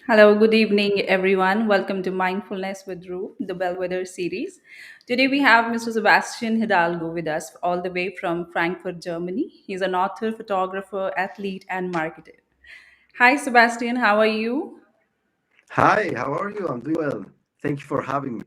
Hello, good evening, everyone. Welcome to Mindfulness with ROOP, the Bellwether series. Today we have Mr. Sebastián Hidalgo with us, all the way from Frankfurt, Germany. He's an author, photographer, athlete, and marketer. Hi, Sebastian. How are you? Hi, how are you? I'm doing well. Thank you for having me.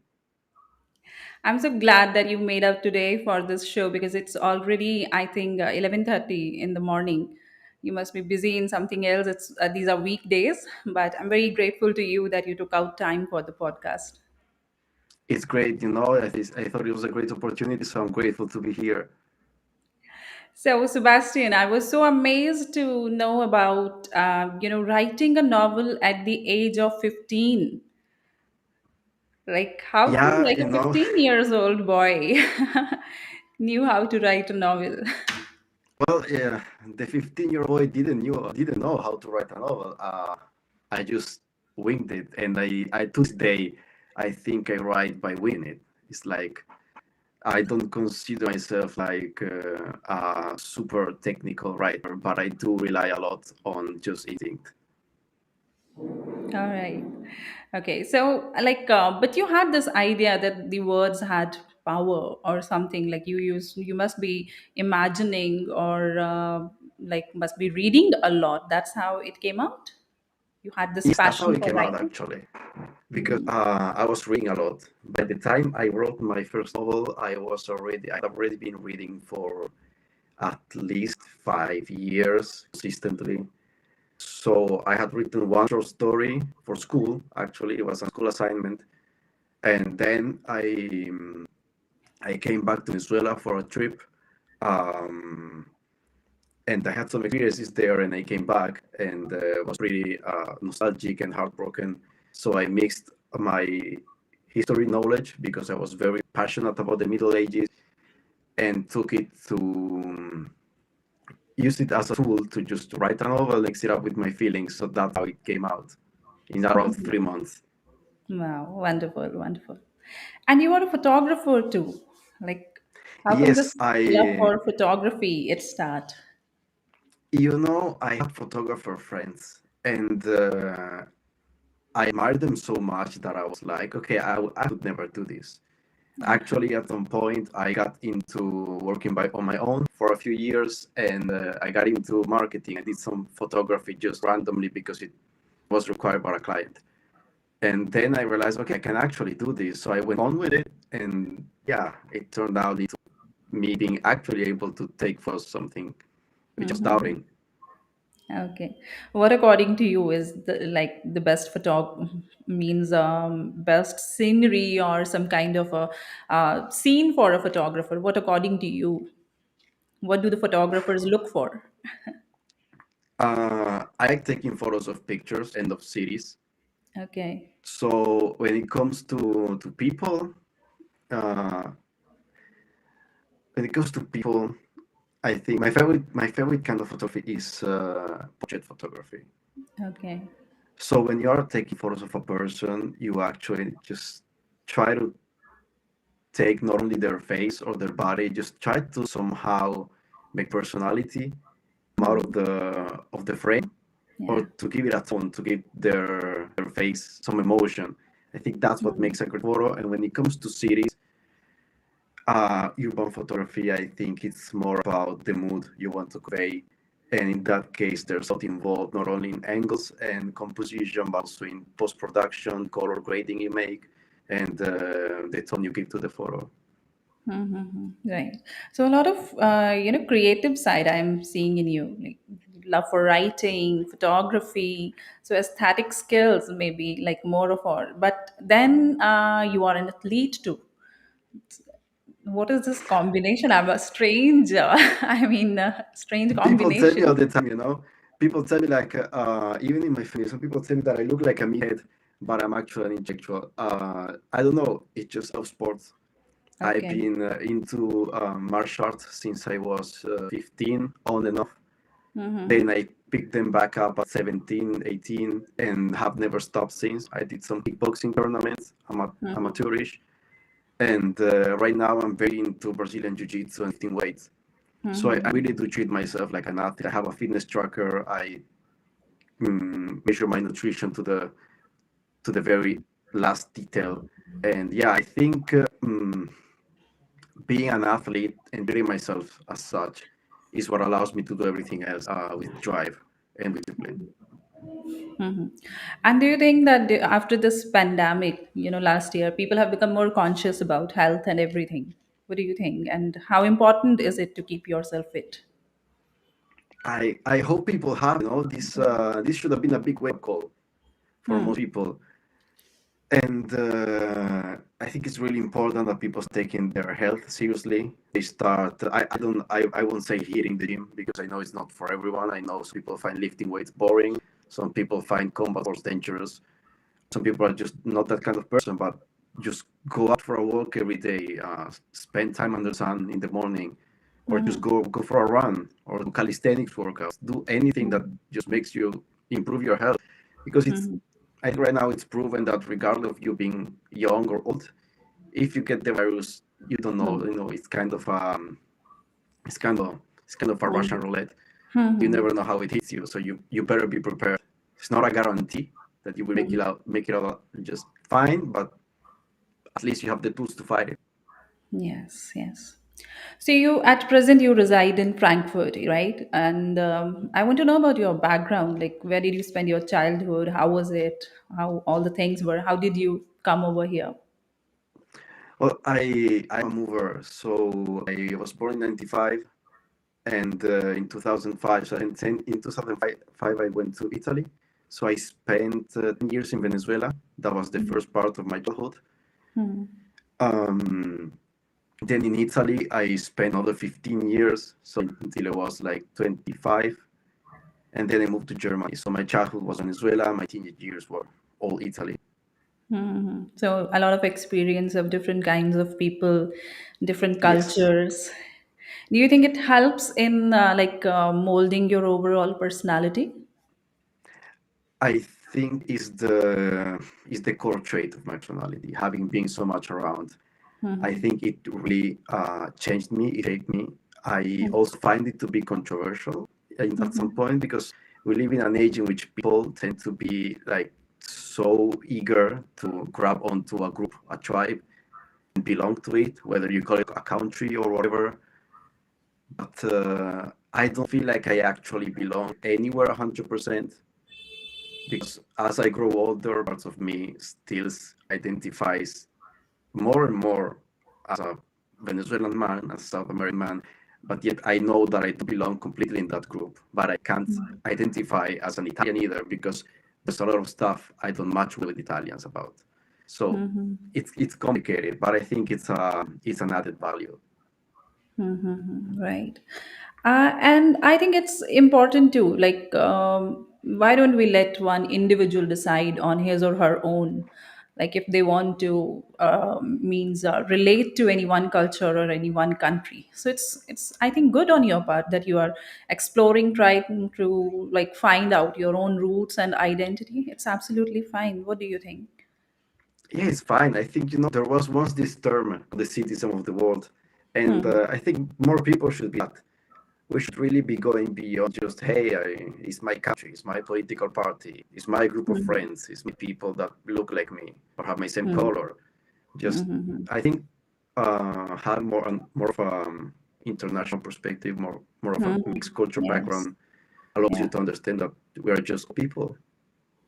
I'm so glad that you made up today for this show because it's already, I think, 11:30 in the morning. You must be busy in something else. These are weekdays, but I'm very grateful to you that you took out time for the podcast. It's great, I thought it was a great opportunity, so I'm grateful to be here. So, Sebastian, I was so amazed to know about, writing a novel at the age of 15. Like, how come, Yeah, like, a 15 years old boy knew how to write a novel? well, yeah, the 15-year-old boy didn't know how to write a novel. I just winged it, and I to this day, I think I write by winging it. It's like I don't consider myself like a super technical writer, but I do rely a lot on just instinct. All right. Okay. So, but you had this idea that the words had power or something. Like you must be imagining or must be reading a lot. That's how it came out. You had this Yes, that's how passion it for came out writing. actually, because I was reading a lot. By the time I wrote my first novel, I had already been reading for at least 5 years consistently. So I had written one short story for school. Actually, it was a school assignment, and then I came back to Venezuela for a trip. Um, and I had some experiences there, and I came back and was pretty nostalgic and heartbroken. So I mixed my history knowledge because I was very passionate about the Middle Ages and took it to use it as a tool to just write a novel, mix it up with my feelings. So that's how it came out in around 3 months. Wow, wonderful, wonderful. And you are a photographer too. Like, how come Yes, this love for photography it start? I have photographer friends, and I admired them so much that I was like, okay, I would never do this. Actually, at some point, I got into working by on my own for a few years, and I got into marketing. I did some photography just randomly because it was required by a client. And then I realized, okay, I can actually do this. So I went on with it, and yeah, it turned out into me being actually able to take for something, which was Hmm. doubting. Okay. What according to you is the best means best scenery or some kind of a scene for a photographer? What according to you? What do the photographers look for? I like taking photos of pictures and of cities. Okay. So when it comes to people, uh, when it comes to people, I think my favorite kind of photography is portrait photography. Okay. So when you are taking photos of a person, you actually just try to take not only their face or their body, just try to somehow make personality come out Hmm. of the frame, or Yeah. to give it a tone, to give their face some emotion. I think that's what Hmm. makes a great photo. And when it comes to cities, urban photography, I think it's more about the mood you want to convey. And in that case, there's a lot involved, not only in angles and composition, but also in post production, color grading you make, and the tone you give to the photo. Mm-hmm. Right. So a lot of creative side I'm seeing in you, like love for writing, photography, so aesthetic skills maybe like more of all. But then you are an athlete too. What is this combination? I'm a strange, strange People tell me all combination. the time, people tell me like, even in my family, some people tell me that I look like a meathead, but I'm actually an intellectual. I don't know, it's just of sports. I've Okay. been into martial arts since I was 15, on and off. Mm-hmm. Then I picked them back up at 17, 18, and have never stopped since. I did some kickboxing tournaments, Mm-hmm. amateurish, and right now I'm very into Brazilian Jiu-Jitsu and lifting weights. So I Mm-hmm. really do treat myself like an athlete. I have a fitness tracker. I measure my nutrition to the very last detail. And yeah, I think being an athlete and treating myself as such is what allows me to do everything else with drive and with discipline. And do you think that after this pandemic, last year, people have become more conscious about health and everything? What do you think? And how important is it to keep yourself fit? I hope people have, this should have been a big wake call for most people. And I think it's really important that people taking their health seriously. They start. I won't say hitting the gym because I know it's not for everyone. I know some people find lifting weights boring. Some people find combat sports dangerous. Some people are just not that kind of person. But just go out for a walk every day. Spend time under the sun in the morning, or just go for a run or do calisthenics workouts. Do anything that just makes you improve your health because I think right now it's proven that regardless of you being young or old, if you get the virus, you don't know. It's kind of a Russian roulette. You never know how it hits you, so you better be prepared. It's not a guarantee that you will make it out just fine, but at least you have the tools to fight it. Yes, yes. So you, at present, you reside in Frankfurt, right? And I want to know about your background. Like, where did you spend your childhood? How was it? How all the things were? How did you come over here? Well, I'm a mover, so I was born in '95, and in 2005, so in 2005, I went to Italy. So I spent 10 years in Venezuela. That was the first part of my childhood. Um, then in Italy, I spent another 15 years, so until I was like 25. And then I moved to Germany. So my childhood was Venezuela, my teenage years were all Italy. So a lot of experience of different kinds of people, different Yes. cultures. Do you think it helps in molding your overall personality? I think is the core trait of my personality, having been so much around. I think it really changed me, it shaped me. I also find it to be controversial at some point because we live in an age in which people tend to be like so eager to grab onto a group, a tribe, and belong to it, whether you call it a country or whatever. But I don't feel like I actually belong anywhere 100% because as I grow older, parts of me still identifies more and more as a Venezuelan man, as a South American man, but yet I know that I don't belong completely in that group. But I can't identify as an Italian either because there's a lot of stuff I don't match with Italians about. So it's complicated, but I think it's an added value. Right. And I think it's important too. Like, why don't we let one individual decide on his or her own? Like, if they want to means relate to any one culture or any one country. So it's I think good on your part that you are exploring, trying to like find out your own roots and identity. It's absolutely fine. What do you think? Yeah, it's fine. I think there was once this term, the citizen of the world, and I think more people should be that. We should really be going beyond just, hey, it's my country, it's my political party, it's my group of friends, it's my people that look like me or have my same color. Just, I think, have more of a international perspective, more of a mixed culture Yes. background allows you Yeah. to understand that we are just people.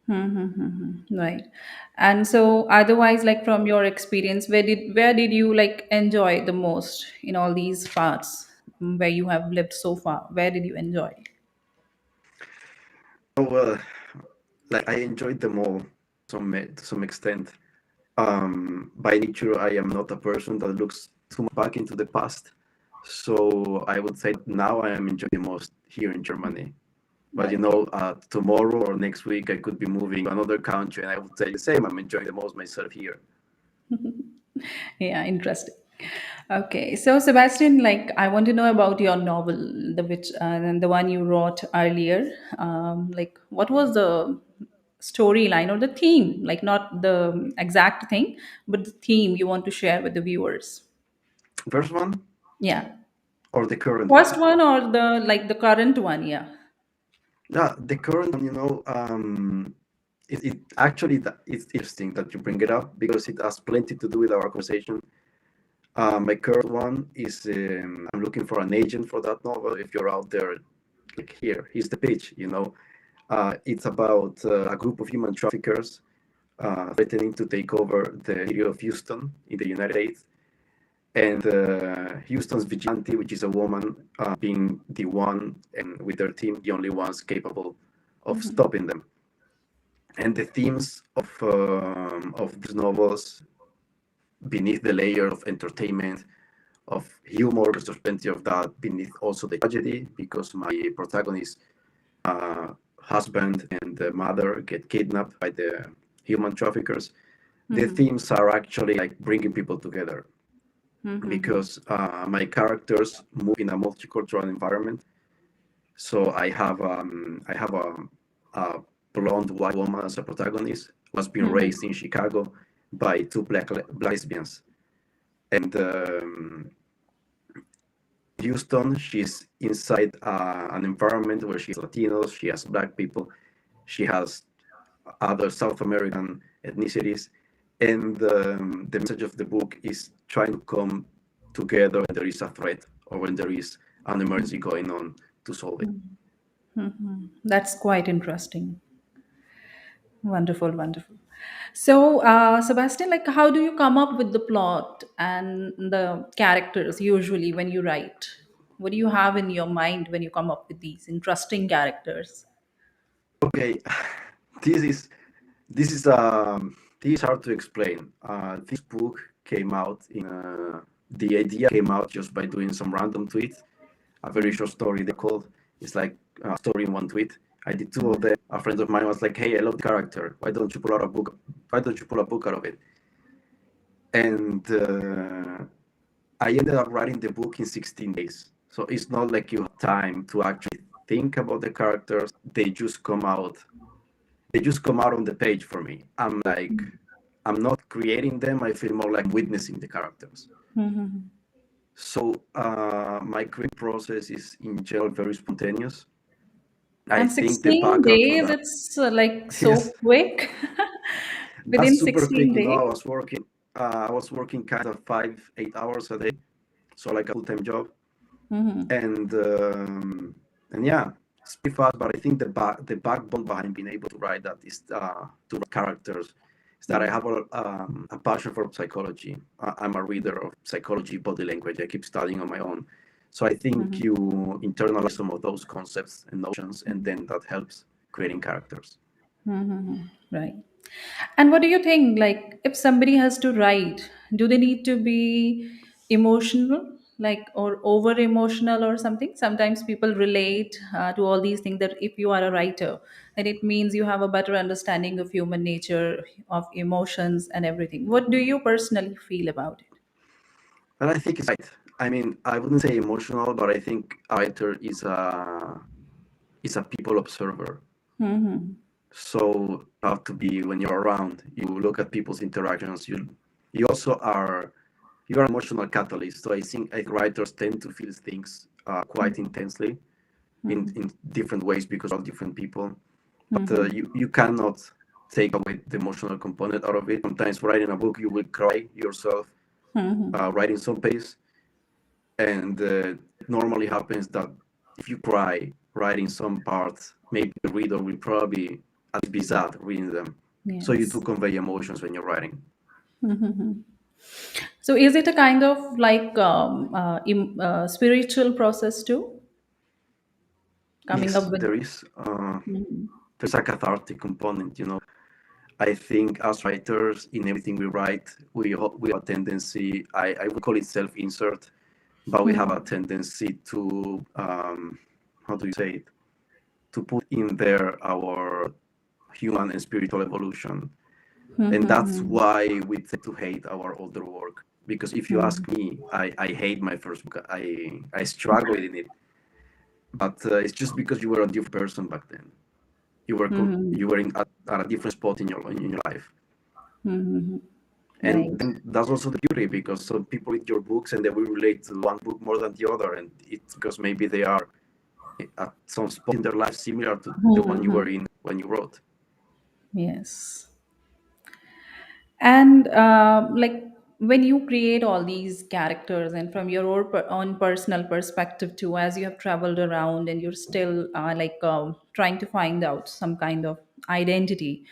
Right. And so otherwise, like from your experience, where did you like enjoy the most in all these parts where you have lived so far? Where did you enjoy? Oh, well, like I enjoyed them all to some extent. By nature, I am not a person that looks too much back into the past. So I would say now I am enjoying the most here in Germany. But Right. tomorrow or next week, I could be moving to another country, and I would say the same. I'm enjoying the most myself here. Yeah, interesting. Okay, so Sebastian, like I want to know about your novel, the one you wrote earlier. Like, what was the storyline or the theme? Like, not the exact thing, but the theme you want to share with the viewers. First one Yeah, or the current first one? one or the current one? Yeah. Yeah, the current one, it actually it's interesting that you bring it up because it has plenty to do with our conversation. My current one is I'm looking for an agent for that novel. If you're out there, click here. Here's the pitch. It's about a group of human traffickers threatening to take over the city of Houston in the United States. And Houston's vigilante, which is a woman, being the one, and with their team, the only ones capable of Mhm. stopping them. And the themes of these novels, beneath the layer of entertainment, of humor, because there's plenty of that, beneath also the tragedy, because my protagonist, husband and the mother, get kidnapped by the human traffickers. The Mhm. themes are actually like bringing people together Mhm. because my characters move in a multicultural environment. So I have a blonde white woman as a protagonist who has been Mhm. raised in Chicago by two black lesbians. And Houston, she's inside an environment where she has Latinos, she has black people, she has other South American ethnicities. And the message of the book is trying to come together when there is a threat or when there is an emergency going on to solve it. That's quite interesting. Wonderful, wonderful. So, Sebastian, like, how do you come up with the plot and the characters usually when you write? What do you have in your mind when you come up with these interesting characters? Okay, this is this is um this is hard to explain. This book came out in the idea came out just by doing some random tweets. A very short story they called. It's like a story in one tweet. I did two of them. A friend of mine was like, "Hey, I love the character. Why don't you pull out a book? Why don't you pull a book out of it?" And I ended up writing the book in 16 days. So it's not like you have time to actually think about the characters. They just come out on the page for me. I'm not creating them. I feel more like witnessing the characters. Mhm. So my creative process is in general very spontaneous. I And think the 16 background for days, that. it's like so Yes, quick. that's Within super quick. 16 days. I was working kind of 5, 8 hours a day, so like a full-time job, Mhm. and yeah, it's pretty fast. But I think the backbone behind being able to write that is to write characters. Is that I have a passion for psychology. I'm a reader of psychology, body language. I keep studying on my own. So I think Mhm. you internalize some of those concepts and notions, and then that helps creating characters. Mhm. Right. And what do you think? Like, if somebody has to write, do they need to be emotional, like, or over emotional or something? Sometimes people relate to all these things that if you are a writer, then it means you have a better understanding of human nature, of emotions, and everything. What do you personally feel about it? And I think it's right. I mean, I wouldn't say emotional, but I think a writer is a people observer. Mm-hmm. So you have to be when you're around. You look at people's interactions. You also are you are an emotional catalyst. So I think writers tend to feel things quite intensely in different ways because of different people. But Mm-hmm. you cannot take away the emotional component out of it. Sometimes writing a book, you will cry yourself Mm-hmm. writing some pages, and it normally happens that if you cry writing some parts, maybe the reader will probably at least be sad reading them. So you do Yes. convey emotions when you're writing. So, is it a kind of like spiritual process too? Coming Yes, up with. there's a cathartic component. I think as writers, in everything we write, we have a tendency. I would call it self-insert, but we have a tendency to how do you say it? To put in there our human and spiritual evolution. And that's why we tend to hate our older work. Because if you ask me, I hate my first book. I struggle in it, but it's just because you were a different person back then. You were at a different spot in your life, and Right. then that's also the beauty because some people read your books and they will relate to one book more than the other, and it's because maybe they are at some spot in their life similar to the one you were Mhm. in when you wrote. Yes. And like when you create all these characters, and from your own personal perspective too, as you have traveled around and you're still trying to find out some kind of identity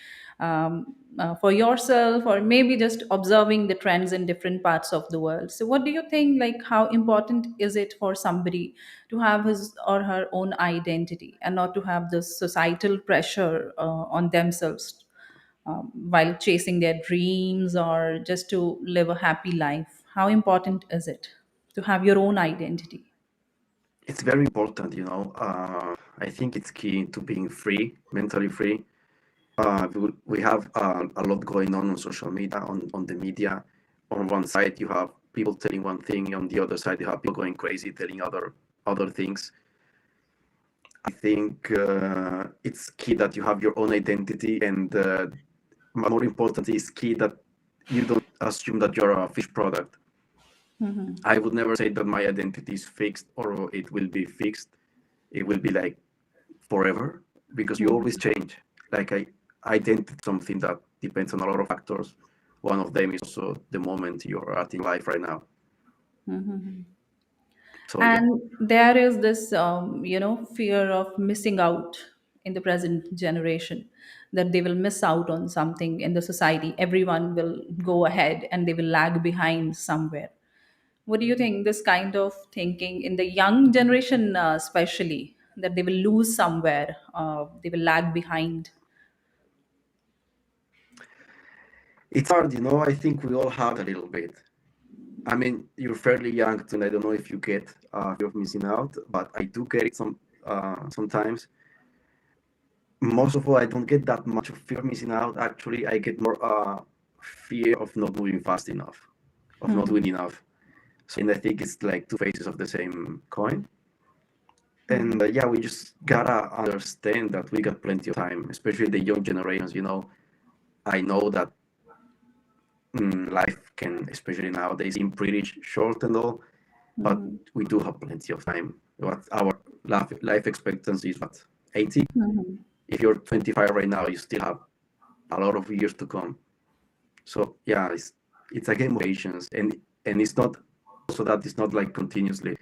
for yourself, or maybe just observing the trends in different parts of the world. So, what do you think? Like, how important is it for somebody to have his or her own identity and not to have this societal pressure on themselves while chasing their dreams or just to live a happy life? How important is it to have your own identity? It's very important, you know. I think it's key to being free, mentally free. We have a lot going on social media, on the media. On one side, you have people telling one thing. On the other side, you have people going crazy telling other things. I think it's key that you have your own identity, and more important, is key that you don't assume that you're a finished product. I would never say that my identity is fixed or it will be fixed. It will be like forever because you always change. Like identity is something that depends on a lot of factors. One of them is also the moment you're at in life right now. So yeah, And there is this, fear of missing out in the present generation, that they will miss out on something in the society. Everyone will go ahead and they will lag behind somewhere. What do you think? This kind of thinking in the young generation, especially, that they will lose somewhere, they will lag behind. it's hard, you know. I think we all have a little bit. I mean, you're fairly young, and I don't know if you get fear of missing out, but I do get it sometimes. Most of all, I don't get that much of fear of missing out. Actually, I get more fear of not moving fast enough, of not doing enough. So, and I think it's like two faces of the same coin. And yeah, we just gotta understand that we got plenty of time, especially the young generations. You know, I know that life can, especially nowadays, seem pretty short and all, but we do have plenty of time. What our life expectancy is, what, 80? If you're 25 right now, you still have a lot of years to come. So yeah, it's a game of patience, and it's not also that it's not like continuously.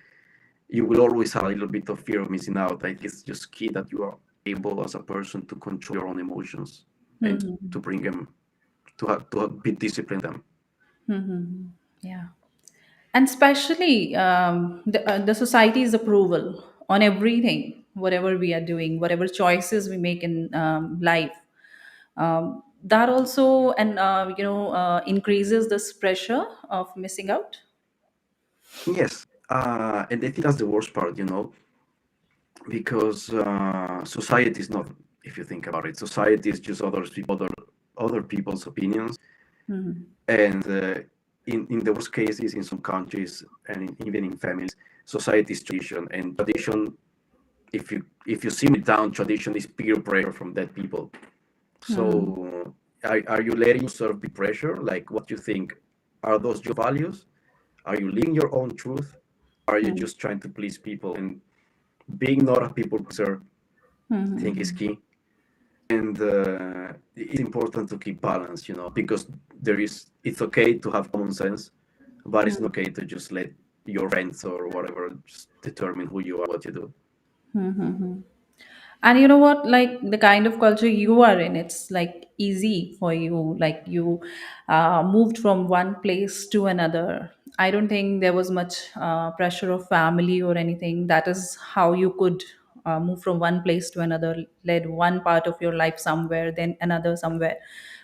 You will always have a little bit of fear of missing out. I think it's just key that you are able as a person to control your own emotions and to bring them to be disciplined them. Yeah. And especially the society's approval on everything, whatever we are doing, whatever choices we make in life. That also and increases this pressure of missing out. Yes, and I think that's the worst part, you know, because society is not. If you think about it, society is just other people's opinions, and in the worst cases, in some countries and even in families, society is tradition, and tradition. If you sim it down, tradition is peer pressure from dead people. So, are you letting yourself be pressure? Like, what you think? Are those your values? Are you living your own truth? Are you just trying to please people? And being not a people pleaser, I think, is key. And it's important to keep balance, you know, because it's okay to have common sense, but it's not okay to just let your friends or whatever just determine who you are, what you do. And you know what, like the kind of culture you are in, it's like easy for you, like you moved from one place to another. I don't think there was much pressure of family or anything. That is how you could move from one place to another, led one part of your life somewhere, then another somewhere.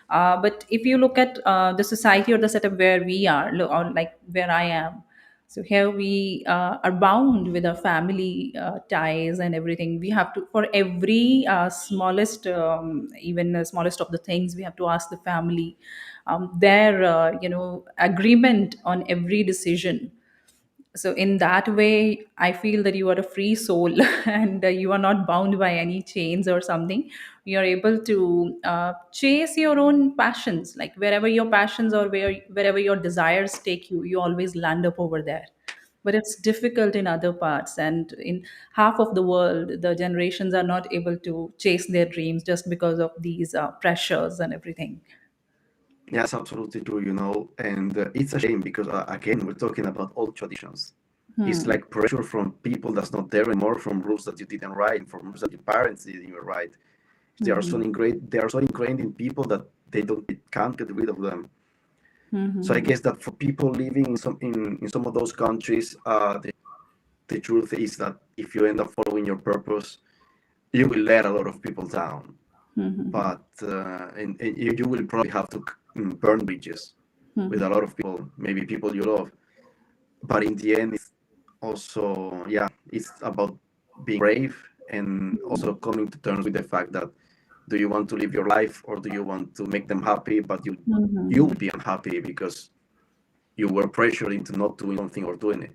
But if you look at the society or the setup where we are, or like where I am, so here we are bound with our family ties and everything. We have to, for every smallest, even the smallest of the things, we have to ask the family their, agreement on every decision. So in that way, I feel that you are a free soul and you are not bound by any chains or something. You are able to chase your own passions, like wherever your passions or wherever your desires take you, you always land up over there. but it's difficult in other parts. And in half of the world, the generations are not able to chase their dreams just because of these pressures and everything. Yeah, that's absolutely true, and it's a shame because, again, we're talking about old traditions. It's Hmm. like pressure from people that's not there anymore, from rules that you didn't write, from rules that your parents didn't even write. They are so ingrained in people that they can't get rid of them. So I Hmm. guess that for people living in some of those countries, the truth is that if you end up following your purpose, you will let a lot of people down. But and you will probably have to burn bridges with a lot of people, maybe people you love. But in the end, it's also, yeah, it's about being brave and also coming to terms with the fact that, do you want to live your life or do you want to make them happy, but you will be unhappy because you were pressured into not doing something or doing it.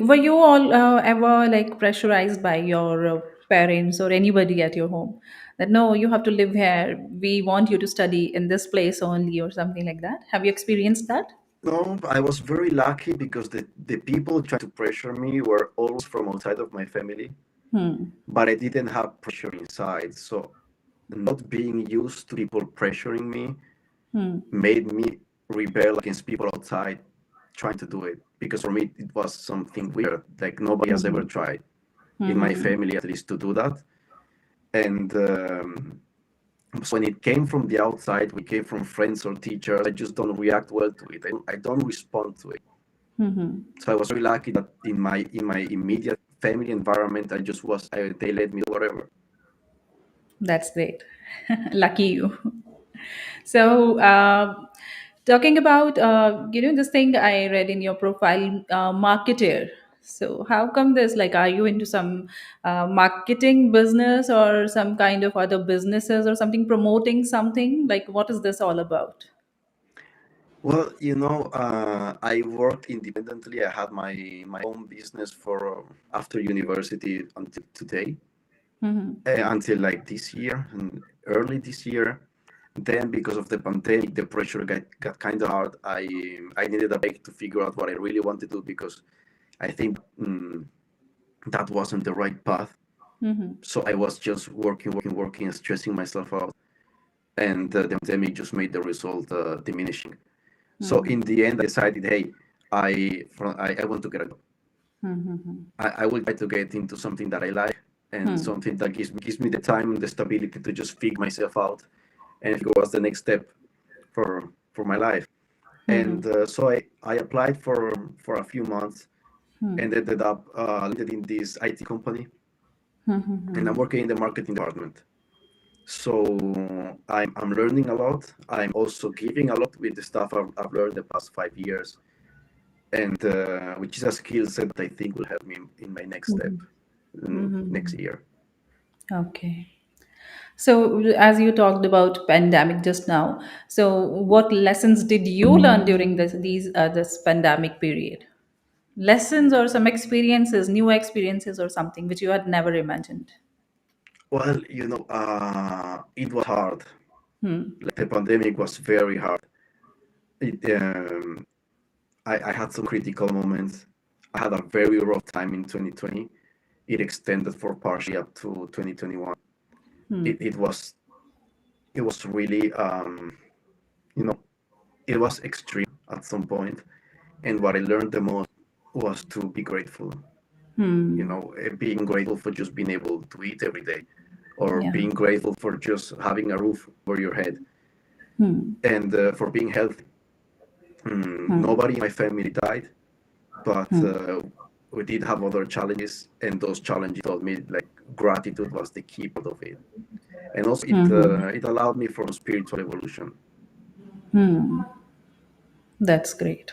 Were you all ever like pressurized by your parents or anybody at your home that no, you have to live here, we want you to study in this place only, or something like that? Have you experienced that? No, I was very lucky because the people trying to pressure me were always from outside of my family, Hmm. but I didn't have pressure inside. So not being used to people pressuring me Hmm. made me rebel against people outside trying to do it. Because for me, it was something weird. Like nobody has ever Hmm. tried, in my Hmm. family at least, to do that. And so when it came from the outside, we came from friends or teachers, I just don't react well to it. I don't respond to it. Hmm. So I was very lucky that in my immediate family environment, they let me do whatever. That's great. Lucky you. So, talking about this thing I read in your profile, marketer. So, how come this? Like, are you into some marketing business or some kind of other businesses or something, promoting something? Like, what is this all about? Well, I worked independently. I had my own business for after university until today, Mm-hmm. until like this year and early this year. Then, because of the pandemic, the pressure got kind of hard. I needed a break to figure out what I really wanted to do because I think that wasn't the right path. Mm-hmm. So I was just working, and stressing myself out, and the pandemic just made the result diminishing. So Mm-hmm. in the end, I decided, hey, I want to get a job. Mm-hmm. I will try to get into something that I like and something that gives me the time and the stability to just figure myself out and figure what's the next step for my life. Mm-hmm. And so I applied for a few months and ended up landed in this IT company, and I'm working in the marketing department. So I'm learning a lot. I'm also giving a lot with the stuff I've learned the past 5 years, and which is a skill set that I think will help me in my next step next year. Okay. So, as you talked about pandemic just now, so what lessons did you learn during this pandemic period? Lessons or some experiences, new experiences, or something which you had never imagined. Well, it was hard. Hmm. Like the pandemic was very hard. It, I had some critical moments. I had a very rough time in 2020. It extended for partially up to 2021. It was really you know it was extreme at some point, and what I learned the most was to be grateful. Being grateful for just being able to eat every day, or Yeah. being grateful for just having a roof over your head, and for being healthy. Nobody in my family died, but we did have other challenges, and those challenges taught me like gratitude was the key part of it, and also it allowed me for spiritual evolution. That's great.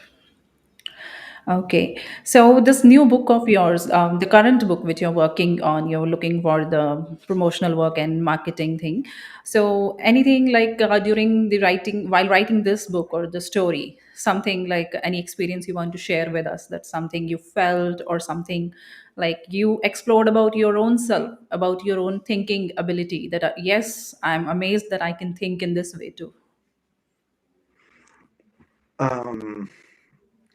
Okay. So, this new book of yours, the current book which you're working on, you're looking for the promotional work and marketing thing. So, anything like during the writing, while writing this book or the story, something like any experience you want to share with us, that's something you felt or something like you explored about your own self, about your own thinking ability, that yes, I'm amazed that I can think in this way too. Um,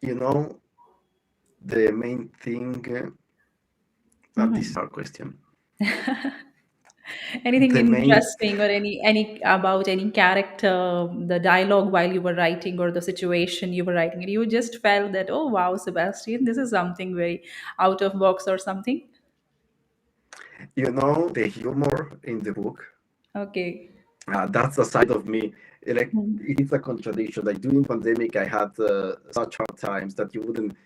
you know, The main thing, that this is Mhm. our question. Anything The main, interesting or any about any character, the dialogue while you were writing or the situation you were writing, and you just felt that, oh wow, Sebastian, this is something very out of box or something. the humor in the book, Okay. that's a side of me. Like, Mhm. it's a contradiction. Like during pandemic, I had such hard times that you wouldn't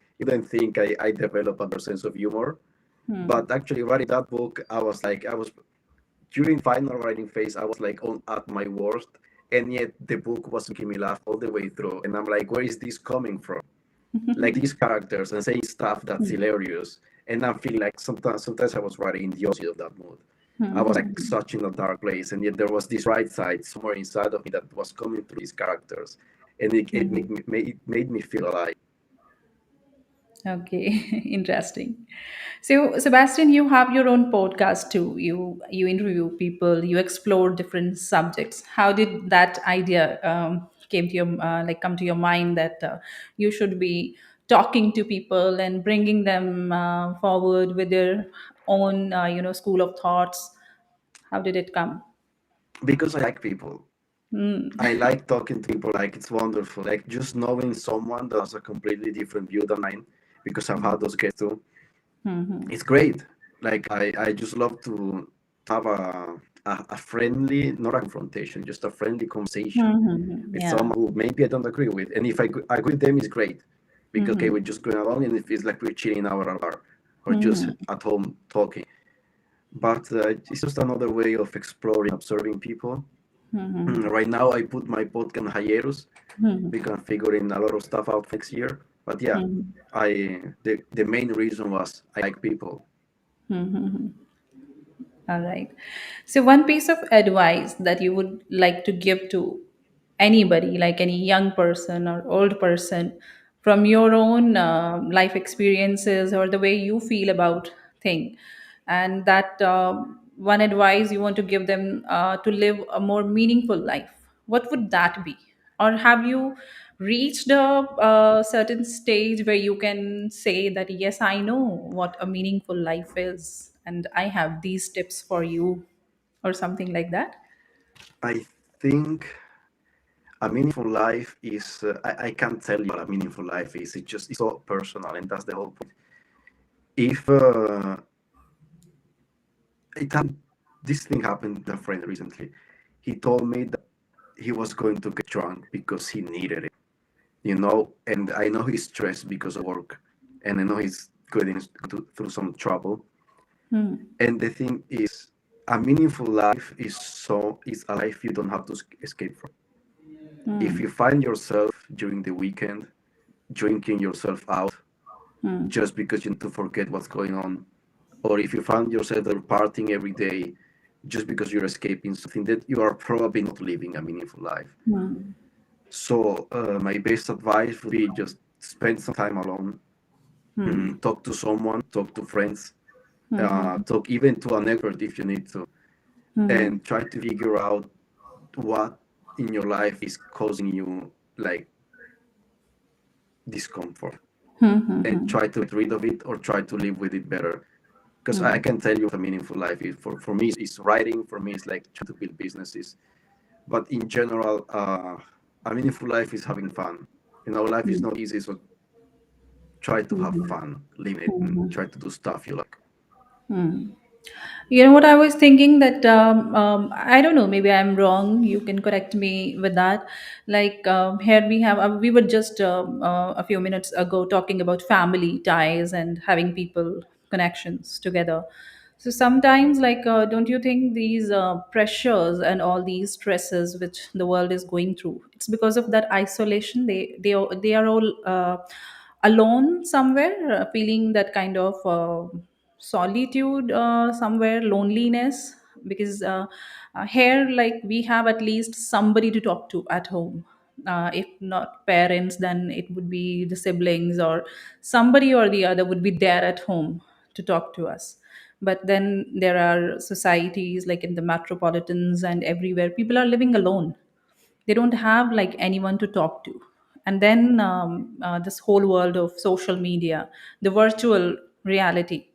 think I develop a better sense of humor. Hmm. But actually, writing that book, I was during final writing phase, I was like on at my worst, and yet the book was making me laugh all the way through. And I'm like, where is this coming from? Like these characters and saying stuff that's hilarious. And I'm feeling like sometimes I was writing in the opposite of that mood. I was like Hmm. such in a dark place, and yet there was this bright side somewhere inside of me that was coming through these characters, and it made me feel alive. Okay, interesting. So, Sebastian, you have your own podcast too. You interview people, you explore different subjects. How did that idea came to your come to your mind that you should be talking to people and bringing them forward with their own school of thoughts? How did it come? Because I like people. Mm. I like talking to people. Like, it's wonderful. Like, just knowing someone that has a completely different view than mine, because I've had those guests too. Mhm. It's great. Like, I just love to have a friendly, not a confrontation, just a friendly conversation Mhm. with Yeah. someone who maybe I don't agree with. And if agree with them, it's great, because okay, Mhm. we're just going along, and it feels like we're chilling out at a bar or just Mhm. at home talking. But it's just another way of exploring, observing people. Mhm. Right now, I put my podcast on hiatus Mhm. because I'm figuring a lot of stuff out next year. But yeah, Mhm. the main reason was I like people. Mhm. All right. So, one piece of advice that you would like to give to anybody, like any young person or old person, from your own life experiences or the way you feel about thing, and that one advice you want to give them to live a more meaningful life, what would that be? Or have you reached a certain stage where you can say that yes, I know what a meaningful life is and I have these tips for you, or something like that? I think a meaningful life is, I can't tell you what a meaningful life is. It's so personal, and that's the whole point. If it had, this thing happened to a friend recently. He told me that he was going to get drunk because he needed it, and I know he's stressed because of work, and I know he's through some trouble. Hmm. And the thing is, a meaningful life is a life you don't have to escape from. If Hmm. you find yourself during the weekend drinking yourself out Hmm. just because you need to forget what's going on, or if you find yourself there partying every day just because you're escaping something, that you are probably not living a meaningful life. Hmm. So my best advice would be just spend some time alone, Hmm. talk to someone, talk to friends, Hmm. talk even to an expert if you need to, Hmm. and try to figure out what in your life is causing you like discomfort, Hmm. Hmm. and Hmm. try to get rid of it or try to live with it better. Because I Hmm. can tell you what a meaningful life is. For me, it's writing. For me, it's like trying to build businesses. But in general, a meaningful life is having fun. Life is not easy, so try to have fun, live it, and try to do stuff you like. Hmm. You know what I was thinking that I don't know, maybe I'm wrong. You can correct me with that. Like here we have, we were just a few minutes ago talking about family ties and having people connections together. So sometimes, like, don't you think these pressures and all these stresses which the world is going through, it's because of that isolation. They are all alone somewhere, feeling that kind of solitude somewhere, loneliness, because here, like, we have at least somebody to talk to at home. If not parents, then it would be the siblings, or somebody or the other would be there at home to talk to us. But then there are societies like in the metropolitans and everywhere, people are living alone. They don't have like anyone to talk to. and then this whole world of social media, the virtual reality.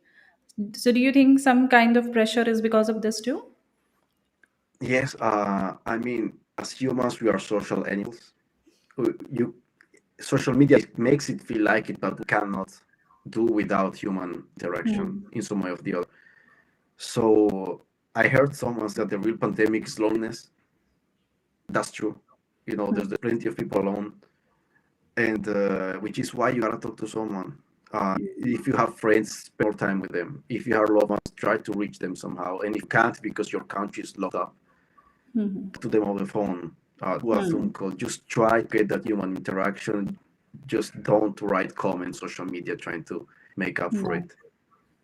So do you think some kind of pressure is because of this too? Yes, I mean, as humans, we are social animals. You social media makes it feel like it, but we cannot do without human interaction Hmm. in some way or the other. So I heard someone say that the real pandemic is loneliness. That's true. You know, there's plenty of people alone, and which is why you gotta talk to someone. If you have friends, spend more time with them. If you have loved ones, try to reach them somehow. And if you can't because your country is locked up, Hmm. to them over the phone, do a Zoom Hmm. call. Just try to get that human interaction. Just don't write comments social media trying to make up for Yeah. it.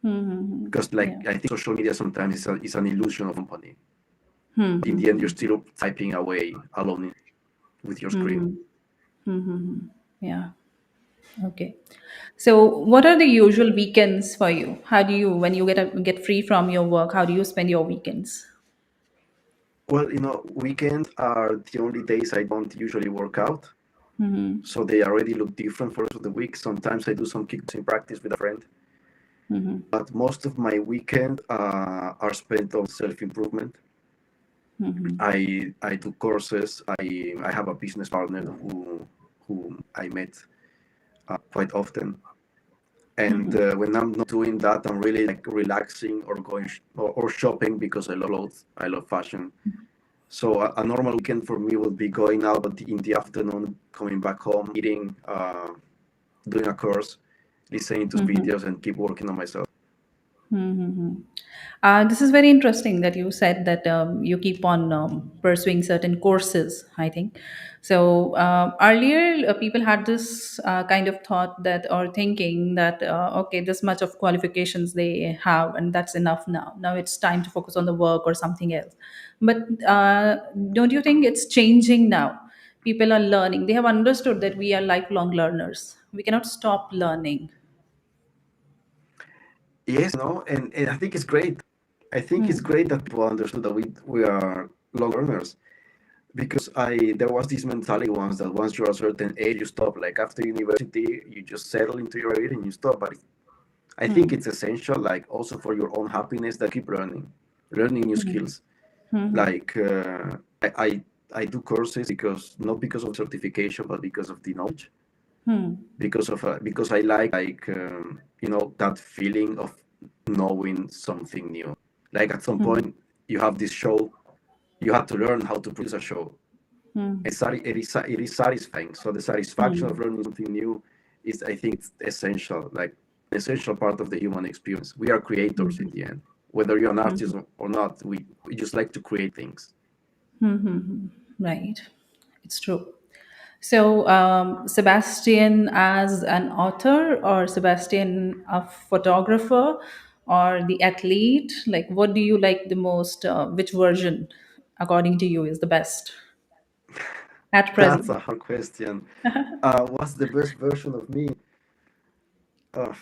Hmm. Because Yeah. like I think social media sometimes is an illusion of company. But in the end, Hmm. you're still typing away alone with your screen. Hmm. Hmm. Yeah. Okay. So, what are the usual weekends for you? How do you, when you get free from your work, how do you spend your weekends? Well, you know, weekends are the only days I don't usually work out. Mm-hmm. So they already look different for the rest of the week. Sometimes I do some kickboxing practice with a friend, Mm-hmm. but most of my weekend are spent on self-improvement. Mm-hmm. I do courses. I have a business partner who I met quite often. And when I'm not doing that, I'm really like relaxing or going or shopping because I love clothes. I love fashion. So a normal weekend for me would be going out in the afternoon, coming back home, eating, doing a course, listening to Mm-hmm. videos, and keep working on myself. Mm-hmm. This is very interesting that you said that you keep on pursuing certain courses, I think. So earlier, people had this kind of thought that, or thinking that, okay, this much of qualifications they have, and that's enough now. Now it's time to focus on the work or something else. But don't you think it's changing now? People are learning. They have understood that we are lifelong learners. We cannot stop learning. Yes, no, and I think it's great. I think it's Hmm. great that people understood that we are long learners because I there was this mentality once that once you're a certain age you stop. Like after university, you just settle into your age and you stop. But I think Hmm. it's essential, like also for your own happiness, that keep learning new Hmm. skills. Hmm. Like I do courses because not because of certification, but because of the knowledge. Hmm. Because I like you know that feeling of knowing something new. Like at some Hmm. point you have this show, you have to learn how to produce a show. Hmm. It is satisfying. So the satisfaction of Hmm. learning something new is, I think, it's essential, like an essential part of the human experience. We are creators in Hmm. the end. Whether you're an Hmm. artist or not, we just like to create things. Hmm. Right. It's true. So, Sebastian as an author, or Sebastian a photographer, or the athlete, like what do you like the most? Which version, according to you, is the best at That's present? a hard question. What's the best version of me? Uh,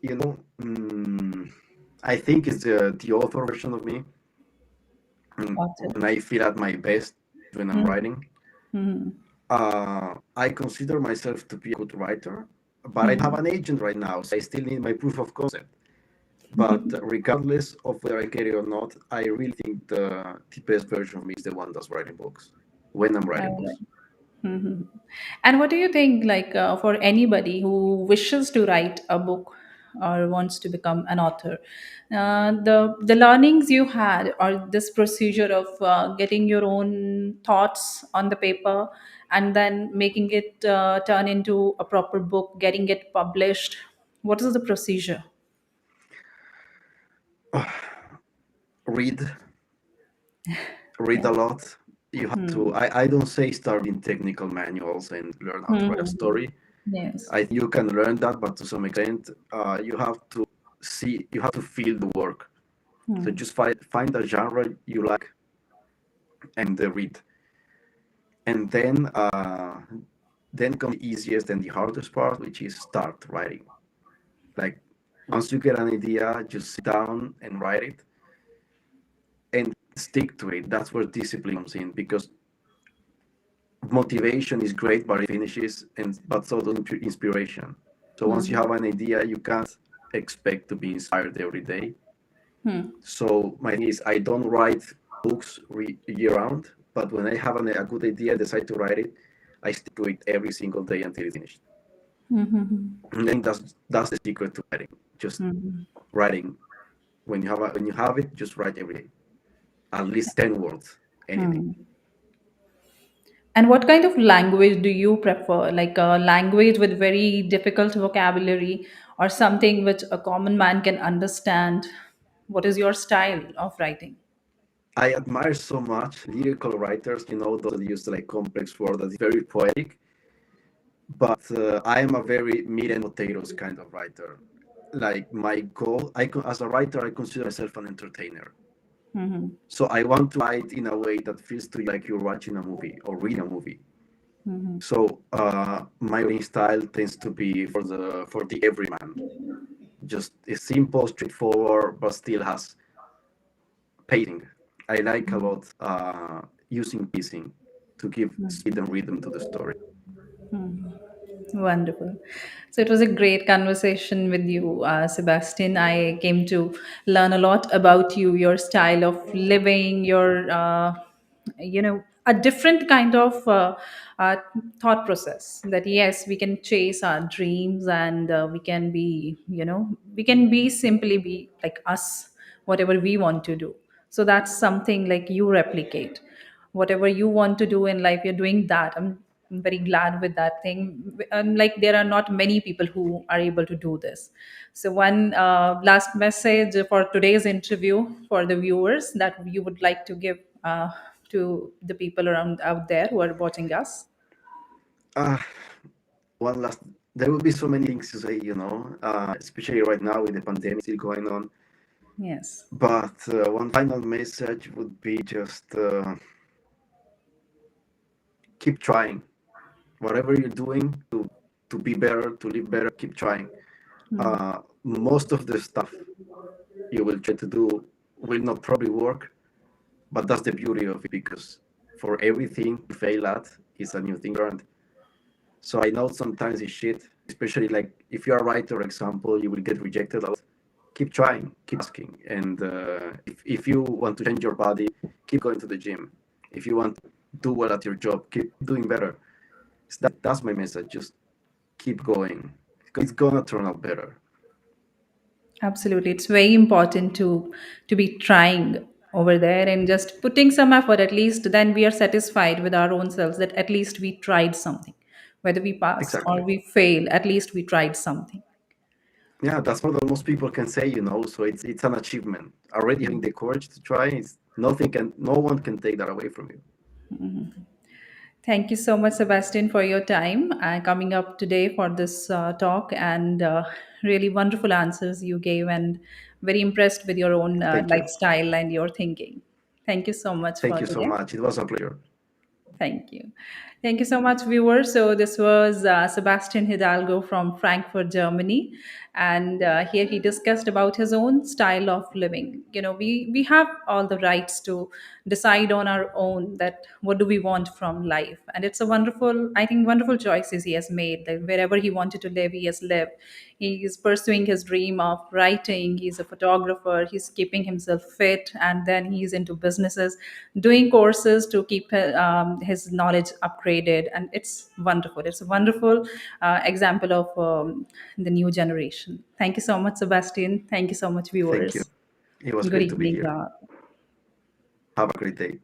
you know, I think it's the author version of me. Author. When I feel at my best when I'm writing. Mm-hmm. I consider myself to be a good writer, but I don't have an agent right now, so I still need my proof of concept. But regardless of whether I get it or not, I really think the best version of me is the one that's writing books when I'm writing All right. books. Mhm. And what do you think, like, for anybody who wishes to write a book or wants to become an author, the learnings you had, or this procedure of getting your own thoughts on the paper and then making it turn into a proper book, getting it published, what is the procedure? Read, read Yeah. a lot. You have to. Hmm. I don't say start in technical manuals and learn how to write a Hmm. story. Yes. I think you can learn that, but to some extent, you have to you have to feel the work. So Hmm. just find a genre you like and read. And then comes the easiest and the hardest part, which is start writing. Like once you get an idea, just sit down and write it and stick to it. That's where discipline comes in because motivation is great, but it finishes, and but so does inspiration. So once you Hmm. have an idea, you can't expect to be inspired every day. Hmm. So my thing is, I don't write books year round, but when I have a good idea, I decide to write it. I stick to it every single day until it's finished. Hmm. And then that's the secret to writing. Just Hmm. writing. When you have it, just write every day, at least 10 words, anything. Hmm. And what kind of language do you prefer? Like a language with very difficult vocabulary or something which a common man can understand? What is your style of writing? I admire so much lyrical writers, those that use like complex words that is very poetic. But I am a very meat and potatoes kind of writer. Like my goal, as a writer, I consider myself an entertainer. Hmm. So I want to write in a way that feels to you like you're watching a movie or reading a movie. Hmm. So my writing style tends to be for the everyman. Just it's simple, straightforward, but still has pacing. I like a lot using pacing to give speed and rhythm to the story. Wonderful. So it was a great conversation with you, Sebastian. I came to learn a lot about you, your style of living, a different kind of thought process. That yes, we can chase our dreams and we can be, we can be simply be like us, whatever we want to do. So that's something like you replicate whatever you want to do in life, you're doing that. I'm very glad with that thing. Like there are not many people who are able to do this. So one last message for today's interview for the viewers that you would like to give to the people around out there who are watching us. Uh, one last, there will be so many things to say, especially right now with the pandemic still going on. Yes. But one final message would be just keep trying. Whatever you're doing to be better, to live better, keep trying. Most of the stuff you will try to do will not probably work, but that's the beauty of it because for everything you fail at is a new thing learned. So I know sometimes it's shit, especially like if you're a writer, for example, you will get rejected a lot. Keep trying, keep asking. And if you want to change your body, keep going to the gym. If you want to do well at your job, keep doing better. So that's my message. Just keep going. It's gonna turn out better. Absolutely. It's very important to be trying over there and just putting some effort at least then we are satisfied with our own selves that at least we tried something. Whether we pass or Exactly. we fail, at least we tried something. Yeah, that's more than most people can say. So it's an achievement. Already having the courage to try, no one can take that away from you. Thank you so much, Sebastian, for your time coming up today for this talk and really wonderful answers you gave and very impressed with your own Thank you. lifestyle and your thinking. Thank you so much Thank for you so today. much. It was a pleasure. Thank you. Thank you so much, viewers. So, this was Sebastian Hidalgo from Frankfurt, Germany. And here he discussed about his own style of living. We have all the rights to decide on our own that what do we want from life. And it's a wonderful, I think, wonderful choices he has made. That wherever he wanted to live, he has lived. He is pursuing his dream of writing. He's a photographer. He's keeping himself fit. And then he's into businesses doing courses to keep his knowledge upgraded, and it's wonderful. It's a wonderful example of the new generation. Thank you so much, Sebastian. Thank you so much, Thank you. viewers. It was Good great to be evening. here. Have a great day.